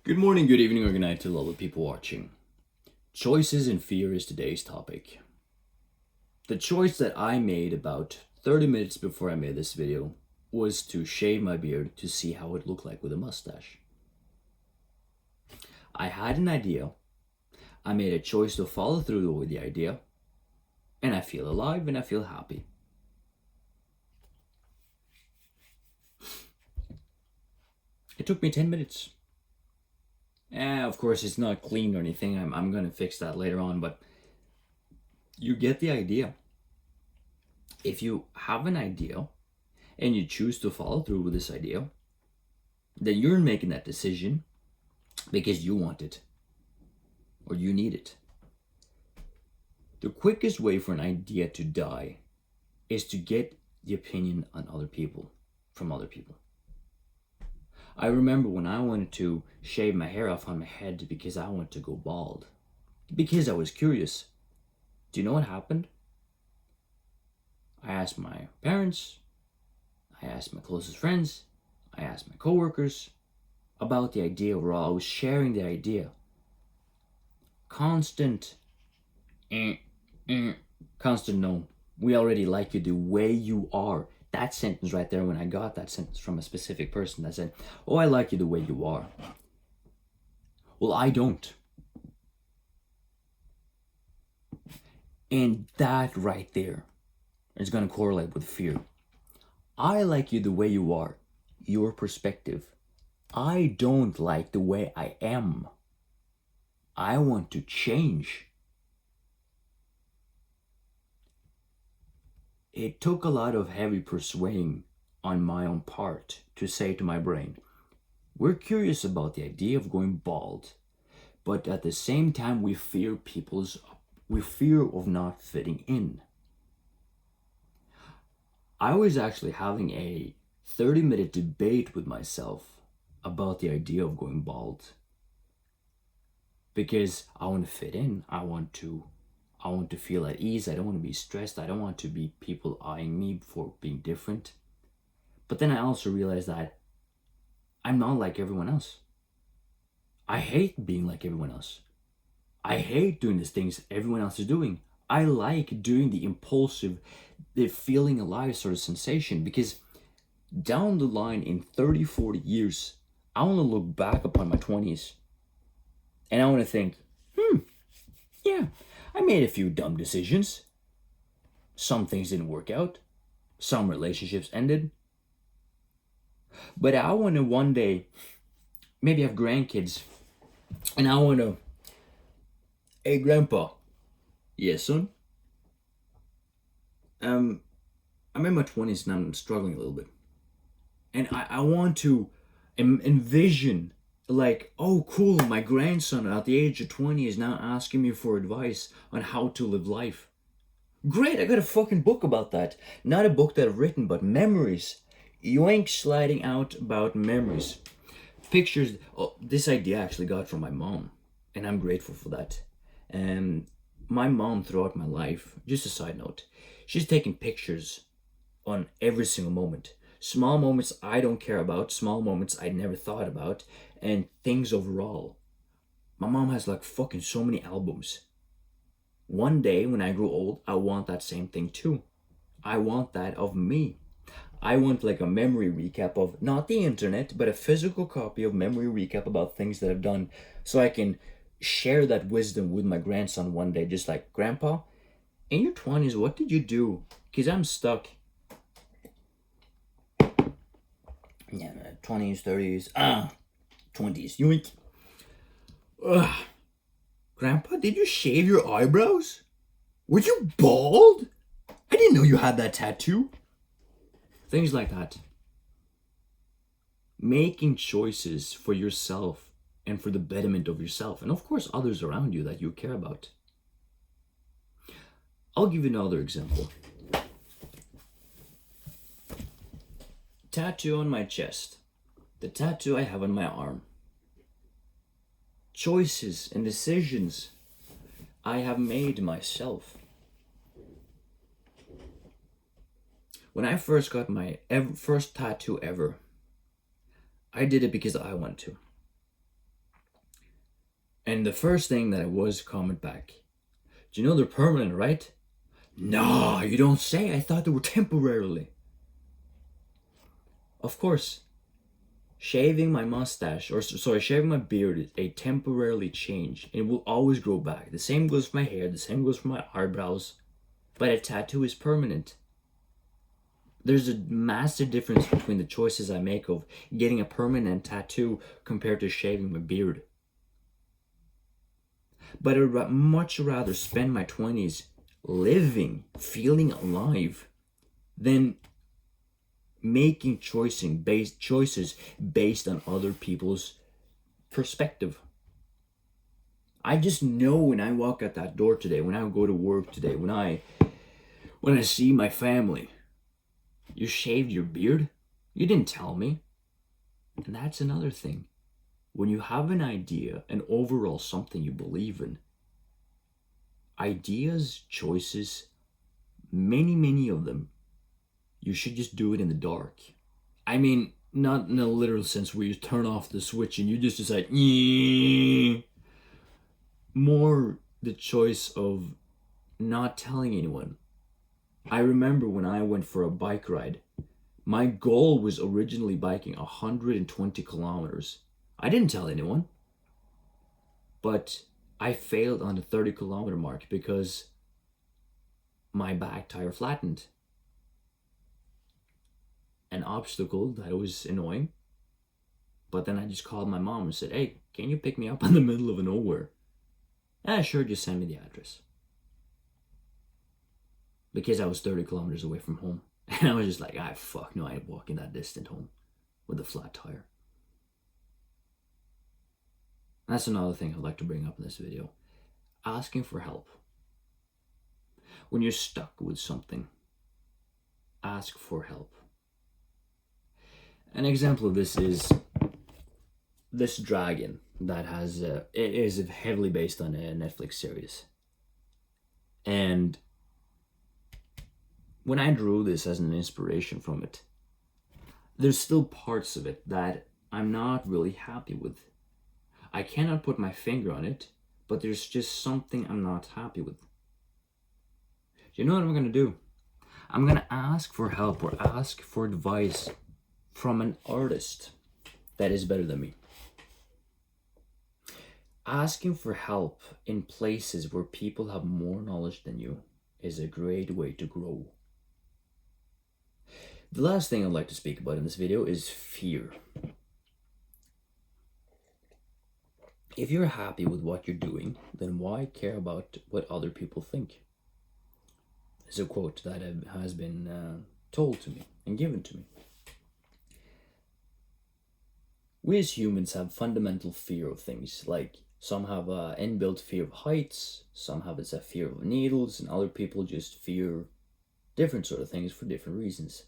Good morning, good evening, or good night to all the people watching. Choices and fear is today's topic. The choice that I made about 30 minutes before I made this video was to shave my beard to see how it looked like with a mustache. I had an idea, I made a choice to follow through with the idea, and I feel alive and I feel happy. It took me 10 minutes. Of course, it's not clean or anything. I'm going to fix that later on, but you get the idea. If you have an idea and you choose to follow through with this idea, then you're making that decision because you want it or you need it. The quickest way for an idea to die is to get the opinion on other people, from other people. I remember when I wanted to shave my hair off on my head because I wanted to go bald. Because I was curious. Do you know what happened? I asked my parents, I asked my closest friends, I asked my coworkers about the idea overall. I was sharing the idea. Constant no. We already like you the way you are. That sentence right there, when I got that sentence from a specific person that said, "Oh, I like you the way you are." Well, I don't. And that right there is going to correlate with fear. I like you the way you are, your perspective. I don't like the way I am. I want to change. It took a lot of heavy persuading on my own part to say to my brain, we're curious about the idea of going bald, but at the same time we fear of not fitting in. I was actually having a 30-minute debate with myself about the idea of going bald. Because I want to fit in, I want to feel at ease. I don't want to be stressed. I don't want to be people eyeing me for being different. But then I also realized that I'm not like everyone else. I hate being like everyone else. I hate doing the things everyone else is doing. I like doing the impulsive, the feeling alive sort of sensation, because down the line in 30, 40 years, I want to look back upon my 20s and I want to think, yeah, I made a few dumb decisions. Some things didn't work out. Some relationships ended. But I want to one day maybe have grandkids. And I want to, hey, Grandpa. Yes, son? I'm in my 20s and I'm struggling a little bit. And I want to envision, like, oh, cool, my grandson at the age of 20 is now asking me for advice on how to live life. Great, I got a fucking book about that. Not a book that I've written, but memories. Yoink sliding out about memories. Pictures. Oh, this idea I actually got from my mom, and I'm grateful for that. My mom throughout my life, just a side note, she's taken pictures on every single moment. Small moments I don't care about, small moments I never thought about, and things overall. My mom has like fucking so many albums. One day when I grow old, I want that same thing too. I want that of me. I want like a memory recap of not the internet, but a physical copy of memory recap about things that I've done, so I can share that wisdom with my grandson one day, just like, Grandpa, in your 20s, what did you do? Because I'm stuck. Yeah, 20s, 30s, 20s, yoink. Ugh. Grandpa, did you shave your eyebrows? Were you bald? I didn't know you had that tattoo. Things like that. Making choices for yourself and for the betterment of yourself, and of course others around you that you care about. I'll give you another example. Tattoo on my chest. The tattoo I have on my arm. Choices and decisions I have made myself. When I first got my first tattoo ever, I did it because I wanted to. And the first thing that I was comment back, do you know they're permanent, right? No, you don't say. I thought they were temporarily. Of course, shaving my mustache, or sorry, shaving my beard is a temporarily change. It will always grow back. The same goes for my hair, the same goes for my eyebrows. But a tattoo is permanent. There's a massive difference between the choices I make of getting a permanent tattoo compared to shaving my beard. But I'd much rather spend my 20s living, feeling alive, than making choices based on other people's perspective. I just know when I walk out that door today, when I go to work today, when I see my family, you shaved your beard? You didn't tell me. And that's another thing. When you have an idea, an overall something you believe in, ideas, choices, many of them, you should just do it in the dark. I mean, not in a literal sense where you turn off the switch and you just decide, more the choice of not telling anyone. I remember when I went for a bike ride, my goal was originally biking 120 kilometers. I didn't tell anyone, but I failed on the 30-kilometer mark because my back tire flattened. An obstacle that was annoying. But then I just called my mom and said, hey, can you pick me up in the middle of nowhere? Yeah, sure, just send me the address. Because I was 30 kilometers away from home. And I was just like, fuck no, I ain't walking that distant home with a flat tire. That's another thing I'd like to bring up in this video. Asking for help. When you're stuck with something, ask for help. An example of this is this dragon that has, it is heavily based on a Netflix series. And when I drew this as an inspiration from it, there's still parts of it that I'm not really happy with. I cannot put my finger on it, but there's just something I'm not happy with. Do you know what I'm going to do? I'm going to ask for help or ask for advice from an artist that is better than me. Asking for help in places where people have more knowledge than you is a great way to grow. The last thing I'd like to speak about in this video is fear. If you're happy with what you're doing, then why care about what other people think? It's a quote that has been told to me and given to me. We as humans have fundamental fear of things, like some have an inbuilt fear of heights, some have a fear of needles, and other people just fear different sort of things for different reasons.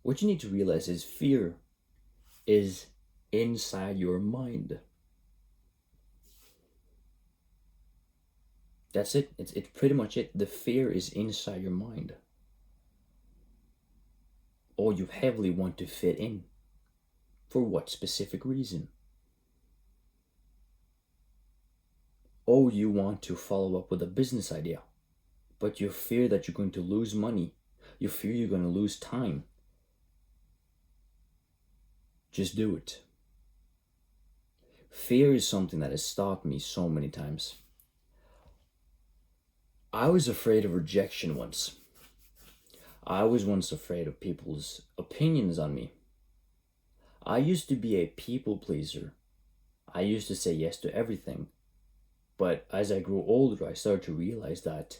What you need to realize is fear is inside your mind. That's it. It's pretty much it. The fear is inside your mind. Or you heavily want to fit in. For what specific reason? Or you want to follow up with a business idea, but you fear that you're going to lose money. You fear you're going to lose time. Just do it. Fear is something that has stopped me so many times. I was afraid of rejection once. I was once afraid of people's opinions on me. I used to be a people pleaser. I used to say yes to everything. But as I grew older, I started to realize that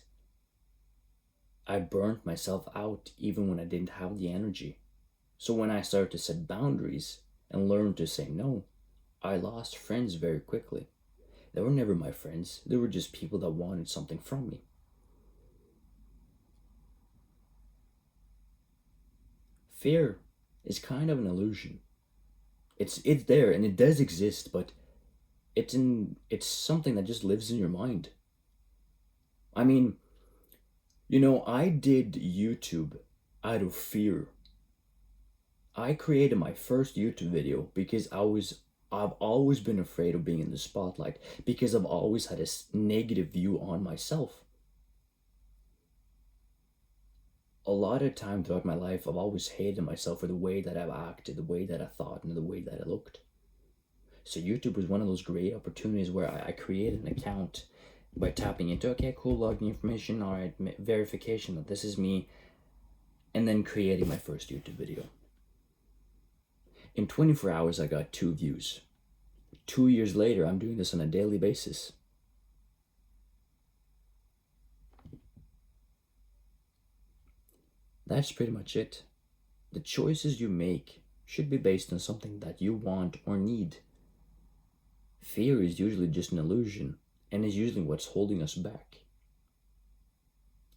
I burnt myself out even when I didn't have the energy. So when I started to set boundaries and learn to say no, I lost friends very quickly. They were never my friends. They were just people that wanted something from me. Fear is kind of an illusion. It's there and it does exist, but it's something that just lives in your mind. I mean, I did YouTube out of fear. I created my first YouTube video because I was I've always been afraid of being in the spotlight because I've always had a negative view on myself. A lot of time throughout my life, I've always hated myself for the way that I've acted, the way that I thought, and the way that I looked. So YouTube was one of those great opportunities where I created an account by tapping into, okay, cool, logging information, all right, verification that this is me, and then creating my first YouTube video. In 24 hours, I got 2 views. 2 years later, I'm doing this on a daily basis. That's pretty much it. The choices you make should be based on something that you want or need. Fear is usually just an illusion and is usually what's holding us back.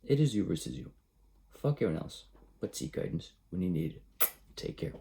It is you versus you. Fuck everyone else, but seek guidance when you need it. Take care.